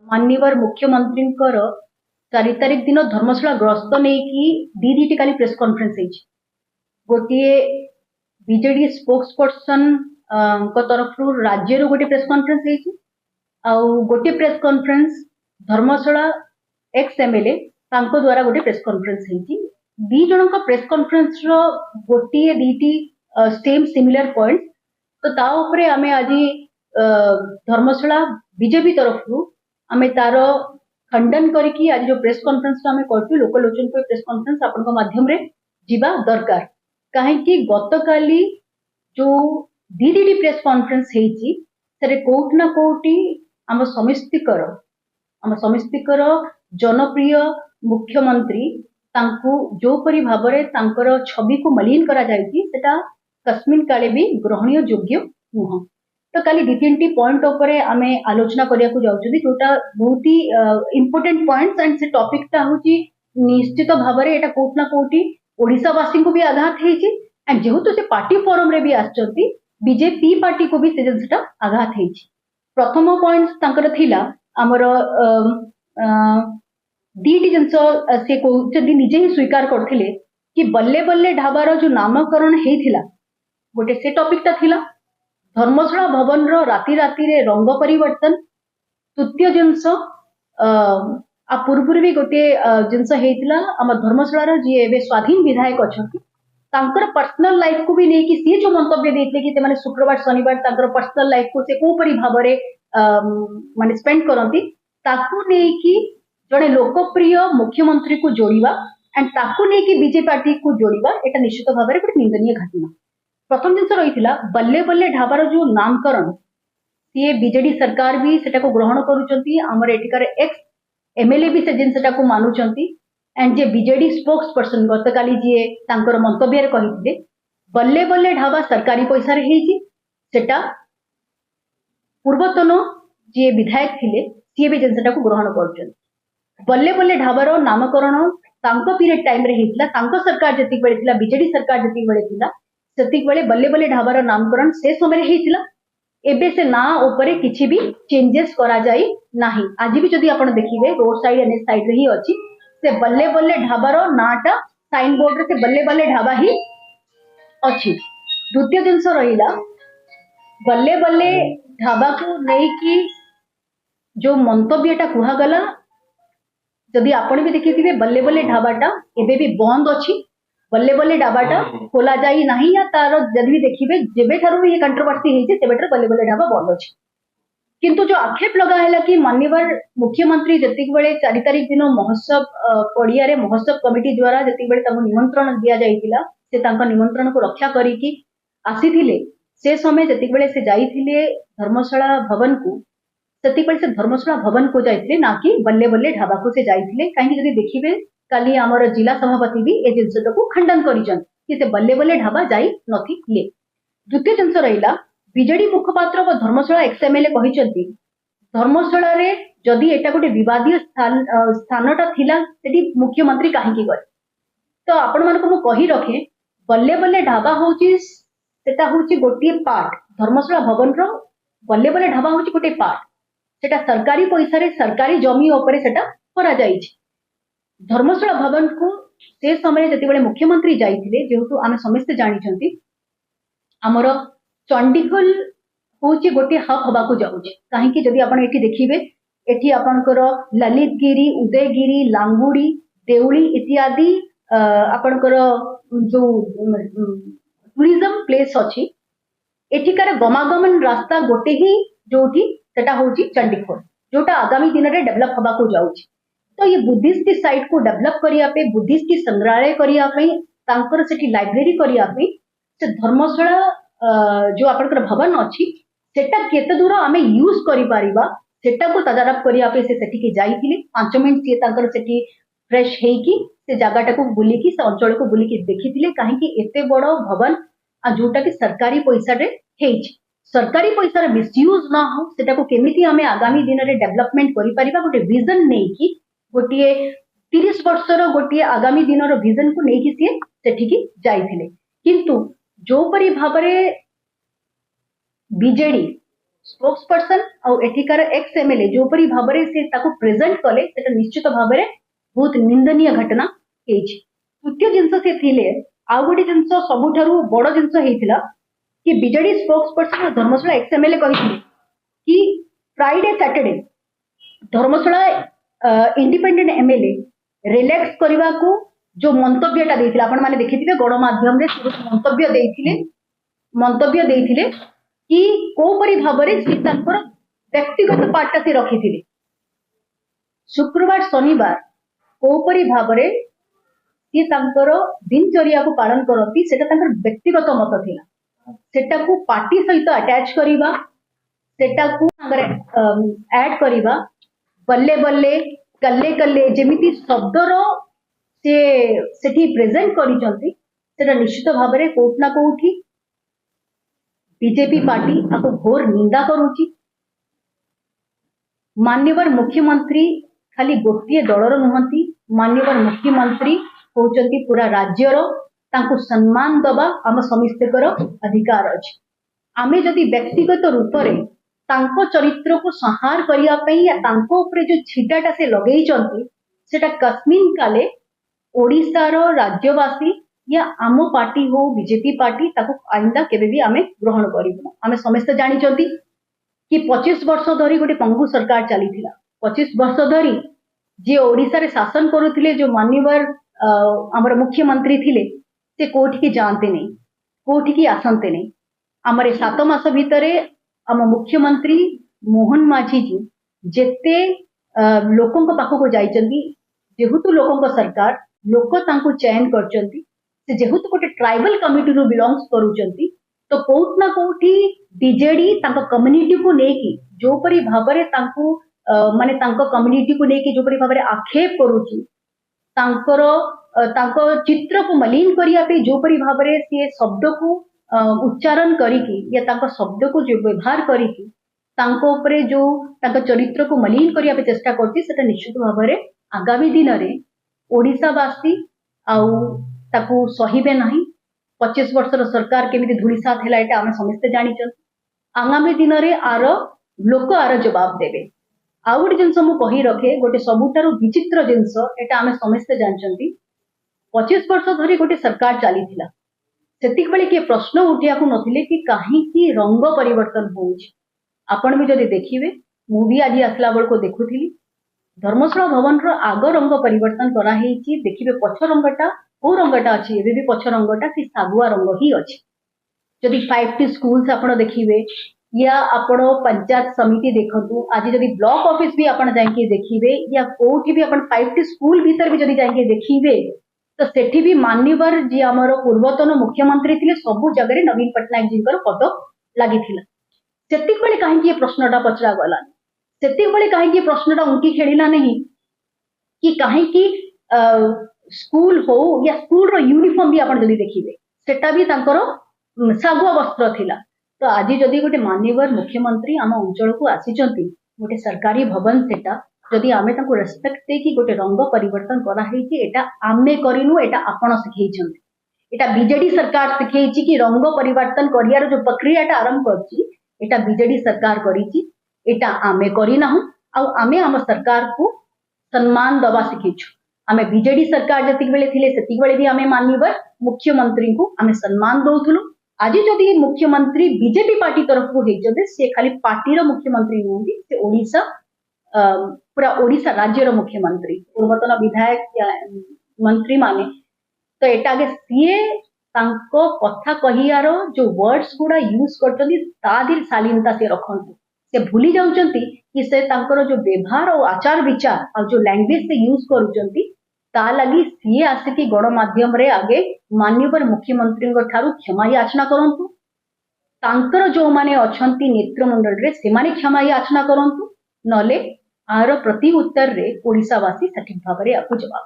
माननीय मुख्यमंत्री 4 तारिख दिन धर्मशाला ग्रस्त नहीं दी काली प्रेस कॉन्फ्रेंस गोटे बीजेडी स्पोक्स पर्सन तरफ राज्य गोटे प्रेस कॉन्फ्रेंस गोटे प्रेस कॉन्फ्रेंस धर्मशाला एक्स एमएलए द्वारा गोटे प्रेस कॉन्फ्रेंस दी जन प्रेस कॉन्फ्रेंस गोटे दीटी सेम सिमिलर पॉइंट तो ता उपरे आमे आज धर्मशाला बीजेपी तरफ आमे तार खंडन करके आज जो प्रेस कॉन्फ्रेंस आमे करथि लोकलोचन को प्रेस कॉन्फ्रेंस आपन माध्यम रे जीवा दरकार कहीं गतकाली जो दीदी प्रेस कॉन्फ्रेंस हेची सेरे कोट ना कोटी आम समिस्तिकर जनप्रिय मुख्यमंत्री तांकु जो परि भाबरे तांकर छवि को मलिन करा जायछि सेटा कस्मिन काले भी ग्रहणीय योग्य नुह तो काली दी तीन पॉइंट उपरे आमे आलोचना करिया को जाउछथि जोटा बहुत ही इंपोर्टेंट पॉइंट्स एंड से टॉपिक ता होची निश्चित भाबरे एटा कोट ना कोटी ओडिसा वासी को भी आघात हेछि एंड जेहेतु से पार्टी फोरम रे भी आछथि बीजेपी पार्टी को भी से जिनसटा आघात हेछि प्रथम पॉइंट तांकर थिला हमर दीटी जिनस से को जदि निजे ही स्वीकार करथिले कि बल्ले बल्ले ढाबार जो नामकरण हेथिला गोटे से टॉपिक ता थिला धर्मशाला भवन रो राति राति रे रंग परिवर्तन तृतीय जिनस आ पूर्व भी गोटे जिनस हेथिला हम धर्मशाला रो जे एबे स्वाधीन विधायक अछथि तांकर पर्सनल लाइफ को भी नहीं कि सी जो मंतव्य देते कि माने शुक्रवार शनिवार तांकर पर्सनल लाइफ को से को परि भाबरे माने स्पेंड करंती ताकू नहीं कि जड़े लोकप्रिय मुख्यमंत्री को जोड़िबा एंड ताकू नहीं कि बीजेपी पार्टी को जोड़िबा एटा निश्चित भाव में गोटे निंदनीय घटना प्रथम जिनस रही बल्ले बल्ले ढाबार जो नामकरण सी बीजेडी सरकार भी सेटा को ग्रहण करूचंती हमर एटिकार एक्स एमएलए भी से जिनसटा को मानुचंती एंड जे बीजेडी स्पोक्स पर्सन गतकाली जी तांकर मंतव्य रे कहिथिले बल्ले बल्ले ढाबा सरकारी पैसा रे हेची सेटा पूर्वतन जे विधायक थिले सी भी जिनसटा को ग्रहण करूचंती बल्ले बल्ले ढाबार नामकरण तांको पीरियड टाइम रे हेतला तांको सरकार जति बेले थिला बीजेडी सरकार जति बेले थिला सेति बेले बल्ले बल्ले ढाबार नामकरण से समय रे हेतला एबे से ना ऊपर किछि भी चेंजेस करा जाई नाही आज भी जदि आपण देखिबे रोड साइड एनएच साइड रे ही अछि से बल्ले बल्ले ढाबार नाटा साइन बोर्ड रे से बल्ले बल्ले ढाबा ही अछि द्वितीय जिनस रहिला बल्ले बल्ले ढाबा को नहीं कि जो मंतव्यटा कुहा गला जदि आपण भी देखिथिबे बल्ले बल्ले ढाबाटा एबे भी बंद अछि बल्ले बल्ले ढाबाटा खोला जाई नाही या तार जदि भी देखिबे जेबे थारु ये कंट्रोवर्सी हेछि तेबेटर बल्ले बल्ले ढाबा बंद अछि किंतु जो आक्षेप लगा है कि माननीय मुख्यमंत्री जतिक बेले 4 तारिख दिन महोत्सव पड़िया रे महोत्सव कमिटी द्वारा जतिक बेले ताको निमंत्रण दिया जाइतिला से तांका निमंत्रण को रक्षा करिकी आसीथिले से समय जतिक बेले से जाइथिले धर्मशाला भवन को सेतिक बेले से धर्मशाला भवन को जाइथिले ना कि बल्ले बल्ले ढाबा को से जाइथिले काहे जदि देखिबे काली हमर जिला सभापति भी ए जिनस को खंडन करिजन कि से बल्ले बल्ले ढाबा जाई नथिले द्वितीय जिनस रहिला बीजेडी मुखपात्र व धर्मशाला एक्सएमएलए कहिसंती धर्मशाला रे जदि एटा गोटे विवादीय स्थानटा थिला सेठी मुख्यमंत्री काहे की गले तो आपण मन को कहि रखे बल्ले बल्ले ढाबा होची सेटा होची गोटे पार्ट धर्मशाला भवन रो बल्ले बल्ले ढाबा होची गोटे पार्ट सेटा सरकारी पैसा रे सरकारी जमी ऊपर सेटा करा जाईछि धर्मशाला भवन को से समय जति बेले मुख्यमंत्री जाइथिले जेहेतु आमे समस्त जानिछंती हमर चंडीगढ़ होची गोटे हब हवा को जाउछ काहे कि जदि आपण एठी देखिबे एठी आपनकर ललितगिरी उदयगिरी लांगुड़ी देउली इत्यादि आपनकर जो टूरिज्म प्लेस अछि एठिकार गमागमन रास्ता गोटे ही जोठी सेटा होची चंडीगढ़ जोटा आगामी दिन रे डेवलप हवा को जाउछ तो ये बुद्धिस्ट साइट को डेवलप करिया पे बुद्धिस्ट संग्रहालय करिया पे तांकर सेठी लाइब्रेरी करिया पे से धर्मशाला जो आपनकर भवन अछि सेटा केते दूर आमे यूज करि परिबा सेटा को तदारप करिया पे से सेठी के जाइथिले 5 मिनिट से तांकर सेठी फ्रेश हेकी से जगहटा को बुली की से अंचल को बुली की देखिथिले काहे कि एते बड़ भवन आ जोटा कि सरकारी पैसा रे हेछि सरकारी पैसा रे मिसयूज ना हो सेटा को केमिति हमें आगामी दिन रे डेवलपमेंट करि परिबा गोटे विजन नै कि गोटे 30 वर्षर गोटे आगामी दिन रो विजन को नै कि से सेठी की जाइथिले किंतु जो परि भाबरे बीजेडी स्पोक्स पर्सन आउ एठिकार एक्स एमएलए जोपरी भाबरे से ताको प्रेजेंट कले सेटा निश्चित भाबरे बहुत निंदनीय घटना हेछि। तृतीय जिनस से थिले आ गोटे जिनस सबुठारु बड़ जिनस हेतिला कि बीजेडी स्पोक्स पर्सन धर्मशाला एक्स एमएलए कहिथिले कि फ्राइडे सैटरडे धर्मशाला इंडिपेंडेंट एमएलए रिलैक्स करने को जो मंतव्यटा देथिले आपण माने देखिथिबे गणमाध्यम रे मंतव्य देथिले कि कोपरी भाबरे से तांकर व्यक्तिगत पार्टा से रखिथिले। शुक्रवार शनिवार कोपरी भाबरे से तांकर दिनचर्या को पालन करती सेटा तांकर व्यक्तिगत मत थिला। सेटा को पार्टी सहित अटैच करिबा सेटा को ऐड करिबा बल्ले बल्ले कल्ले कल्ले जेमिति शब्दर से सेठी प्रेजेंट करिसंती सेटा निश्चित भाबरे कोट ना कोठी बीजेपी पार्टी आपको घोर निंदा करुची। माननीय मुख्यमंत्री खाली गोटे दलर नुहंती, माननीय मुख्यमंत्री होचंती पूरा राज्यर, तांको सम्मान दबा आम समिस्तेकर अधिकार अछि। आमे जदि व्यक्तिगत रूप रे तांको चरित्र को संहार करिया पई या तांको ऊपर जो छिटाटा से लगेइचंती सेटा कस्मिन काले ओडिसार राज्यवासी या आम पार्टी हो बीजेपी पार्टी ताको आइंदा केबे भी आमे ग्रहण करिबु। आमे समस्त जानि चंती कि 25 वर्ष धरी गोटे पंगु सरकार चलीथिला। 25 वर्ष धरी जे ओडिसा रे शासन करुथिले जो माननीय हमर मुख्यमंत्री थिले से कोठी की जानते नहीं, कोठी की आसंते नहीं। हमरे 7 मास भितरे आम मुख्यमंत्री मोहन माझी जी जेते लोकों को पाखो को जाइचंती, जेहुतु लोकों को सरकार लोक तांको चयन करचंती, से जेहुतु गोटे ट्राइबल कम्युनिटी रो बिलोंग्स करूचंती, तो कोट ना कोठी बीजेडी तांको कम्युनिटी को नेकी जो परी भाबरे तांको माने तांको कम्युनिटी को नेकी जो परी भाबरे आक्षेप करूची, तांको चित्र को मलिन करिया पे जो परी भाबरे से शब्द को उच्चारण करिकी या तांको शब्द को जो व्यवहार करिकी तांको ऊपर जो तांको चरित्र को मलिन करिया पे चेष्टा करती सेटा निश्चित भाबरे आगामी दिन रे ओडिसावासी आउ ताकू सहिबे नहीं। 25 वर्षर सरकार केमिति धूलिसात हैला एटा आमे समस्त जानिछन। आगामी दिन रे आर लोक आर जवाब देबे। आ गोटे जिनस मु कहि रखे गोटे सबुठारु विचित्र जिनस एटा आमे समस्त जानचंती। 25 वर्ष धरी गोटे सरकार चलीथिला, सेतिक बेले के प्रश्न उठिया को नथिले कि काहे की रंग परिवर्तन होउछि। आपण भी जदि देखिबे मु भी आज आसला बेल को देखुथिली धर्मशाला भवन रो आग रंग परिवर्तन करा हेछि। देखिबे पछ रंगटा को रंगटा अछि एबे भी पछ रंगटा कि सागुआ रंग ही अछि। जदि 5T स्कूल्स आपण देखिबे या आपण पंचायत समिति देखंतु, आज जदि ब्लॉक ऑफिस भी आपण जाके देखिबे या कोठी भी आपण 5T स्कूल भीतर भी जदि जाके देखिबे तो सेठी भी माननीय जी हमर पूर्वतन मुख्यमंत्री थिले सब जगह नवीन पटनायक जींकर पद लागिथिला। सेतिक बेले काहे कि प्रश्नटा पचरा गला, सेतिक बेले काहे कि प्रश्नटा उनकी खेलिला नहीं कि काहे कि स्कूल हो या स्कूल रो यूनिफॉर्म भी आपण जदि देखिबे सेटा भी तांकर सागुआ वस्त्र थिला। तो आज जदि गोटे माननीय मुख्यमंत्री आम अंचल को आसीचंती गोटे सरकारी भवन सेटा जदि आमे तांको रेस्पेक्ट दे कि गोटे रंग परिवर्तन करा हेछि एटा आमे करिनु, एटा आपण सिखैछंती, एटा बीजेडी सरकार सिखैछि कि रंग परिवर्तन करियार जो प्रक्रियाटा आरंभ करछि एटा बीजेडी सरकार करिछि, एटा आमे करिनाहु। आ आमे आम सरकार को सम्मान दबा सिखैछु। आमे बीजेडी सरकार जतिक बेले थिले सेतिक बेले भी आमे माननीय मुख्यमंत्री को आमे सम्मान दउथुलु। आज जदि मुख्यमंत्री बीजेपी पार्टी तरफ को हेचते से खाली पार्टी रो मुख्यमंत्री नहुंती, से ओडिसा पूरा ओडिसा राज्य रो मुख्यमंत्री पूर्वतन विधायक या मंत्री माने तो एटा आगे सीए तांको कथा कहियारो जो वर्ड्स गुडा यूज करचंती तादिर शालीनता से रखंतु। से भूली जाउचंती कि से तांकर जो व्यवहार और आचार विचार और जो लैंग्वेज से यूज करूचंती ता लगी सीए आसिकी गणमाध्यम रे आगे माननीय मुख्यमंत्री ठारू क्षमा याचना करंतु। तांकर जो माने अछंती नेतृमंडल रे से माने क्षमा याचना करंतु, नले आर प्रति उत्तर रे ओडिसावासी सठिक भाव रे आपको जवाब